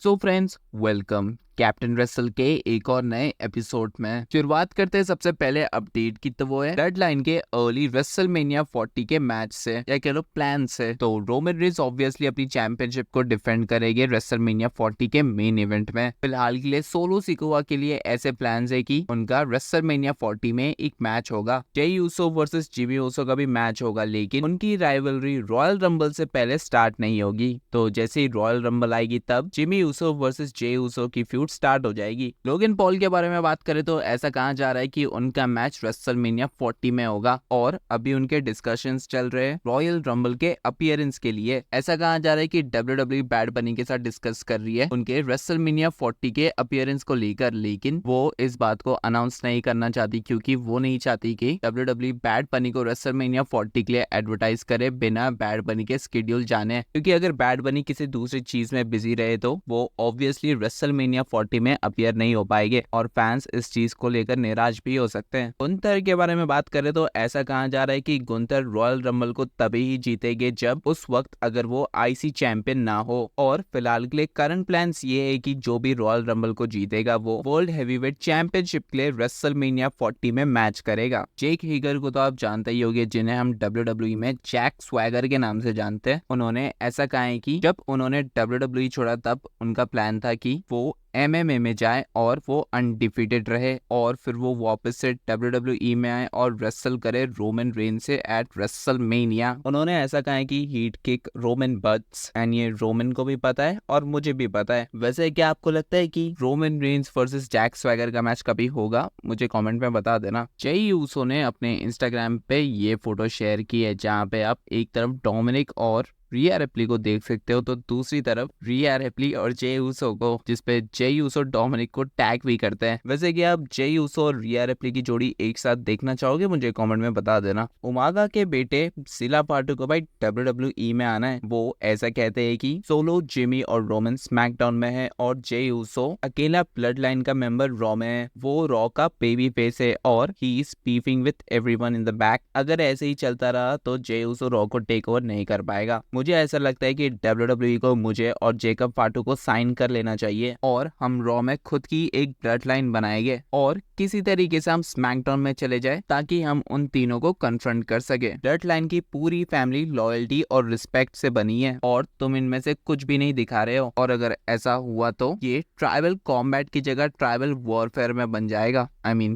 So friends, welcome captain wrestle के एक और नए एपिसोड में। शुरुआत करते हैं सबसे पहले अपडेट की, तो वो है ब्लड लाइन के अर्ली रेसलमेनिया 40 के मैच से, या कह लो प्लान से। तो रोमन रेंस ऑब्वियसली अपनी चैंपियनशिप को डिफेंड करेंगे रेसलमेनिया 40 के मेन इवेंट में। फिलहाल के लिए सोलो सिकोआ के लिए ऐसे प्लान है कि उनका रेसलमेनिया 40 में एक मैच होगा। जे यूसो वर्सेस जिमी ऊसो का भी मैच होगा, लेकिन उनकी राइवलरी रॉयल रंबल से पहले स्टार्ट नहीं होगी। तो जैसे ही रॉयल रंबल आएगी तब Jimmy Uso versus Jey Uso की फ्यूड स्टार्ट हो जाएगी। लोगन पॉल के बारे में बात करें तो ऐसा कहा जा रहा है कि उनका मैच रेसलमेनिया 40 में होगा, और अभी उनके डिस्कशंस चल रहे हैं रॉयल रंबल के अपीयरेंस के लिए। ऐसा कहा जा रहा है कि WWE बैड बनी के साथ डिस्कस कर रही है उनके रेसलमेनिया 40 के अपीयरेंस को लेकर, लेकिन वो इस बात को अनाउंस नहीं करना चाहती, क्योंकि वो नहीं चाहती कि WWE बैड बनी को रेसलमेनिया 40 के लिए एडवर्टाइज करे बिना बैड बनी के स्केड्यूल जाने। क्योंकि अगर बैड बनी किसी दूसरी चीज में बिजी रहे तो वो ऑब्वियसली रेसलमेनिया 40 में अपीयर नहीं हो पाएंगे, और फैंस इस चीज को लेकर नाराज भी हो सकते हैं। गुंथर के बारे में बात करें तो ऐसा कहा जा रहा है कि गुंथर रॉयल रंबल को तभी ही जीतेंगे जब उस वक्त अगर वो आईसी चैंपियन ना हो। और फिलहाल के लिए करंट प्लान्स ये है कि जो भी रॉयल रंबल को जीतेगा वो वर्ल्ड हेवीवेट चैंपियनशिप के लिए रेसलमेनिया 40 में मैच करेगा। जेक हीगर को तो आप जानते ही होंगे, जिन्हें हम WWE में जैक स्वैगर के नाम से जानते हैं। उन्होंने ऐसा कहा है कि जब उन्होंने WWE छोड़ा तब उनका प्लान था कि वो MMA में जाए और वो अनडिफीटेड रहे, और फिर वो वापस से WWE में आए और रेसल करे रोमन रेन से एट रेसलमेनिया। उन्होंने ऐसा कहा है कि हीट किक रोमन बट्स, एंड ये रोमन को भी पता है और मुझे भी पता है। वैसे क्या आपको लगता है कि Roman Reigns versus Jack Swagger का मैच कभी होगा? मुझे कमेंट में बता देना। जे यूसो ने अपने इंस्टाग्राम पे ये फोटो शेयर की है, जहाँ पे आप एक तरफ डोमिनिक और रिया रिप्ली को देख सकते हो, तो दूसरी तरफ रिया रिप्ली और जे यूसो को, जिसपे जे यूसो डोमिनिक को टैग भी करते हैं। वैसे कि आप जे यूसो और रिया रिप्ली की जोड़ी एक साथ देखना चाहोगे? मुझे कमेंट में बता देना। उमागा के बेटे सिला पार्टू को भाई WWE में आना है। वो ऐसा कहते हैं कि सोलो जिमी और रोमन स्मैकडाउन में है, और जे यूसो अकेला ब्लड लाइन का मेंबर रॉ में है। वो रॉ का बेबी फेस है और he is beefing with everyone in the back. अगर ऐसे ही चलता रहा तो जे यूसो रॉ को टेक ओवर नहीं कर पाएगा। मुझे ऐसा लगता है कि WWE को मुझे और जेकब फाटू को साइन कर लेना चाहिए, और हम रॉ में खुद की एक ब्लड लाइन बनाएंगे और किसी तरीके से हम स्मैकडाउन में चले जाए, ताकि हम उन तीनों को कन्फ्रंट कर सके। ब्लड लाइन की पूरी फैमिली लॉयल्टी और रिस्पेक्ट से बनी है, और तुम इनमें से कुछ भी नहीं दिखा रहे हो। और अगर ऐसा हुआ तो ये ट्राइबल कॉम्बैट की जगह ट्राइबल वॉरफेयर में बन जाएगा,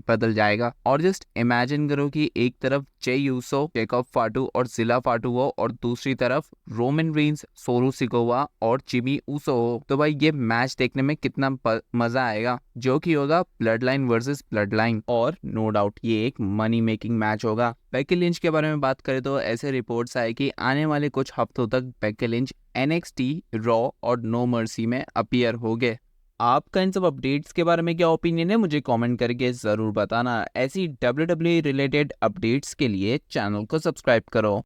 बदल जाएगा। और जस्ट इमेजिन करो कि एक तरफ जे यूसो, जेकब फाटू और जिला फाटू हो, और दूसरी तरफ रोमन रेंस, सोलो सिकोवा और जिमी ऊसो हो। तो भाई ये मैच देखने में कितना मजा आएगा, जो कि होगा blood line versus blood line, और नो डाउट ये एक मनी मेकिंग मैच होगा। बेकी लिंच के बारे में बात करें तो ऐसे रिपोर्ट्स आए कि आने वाले कुछ हफ्तों तक बेकी लिंच NXT, रॉ और नो मर्सी में अपीयर हो गए। आपका इन सब अपडेट्स के बारे में क्या ओपिनियन है? मुझे कमेंट करके जरूर बताना। ऐसी WWE रिलेटेड अपडेट्स के लिए चैनल को सब्सक्राइब करो।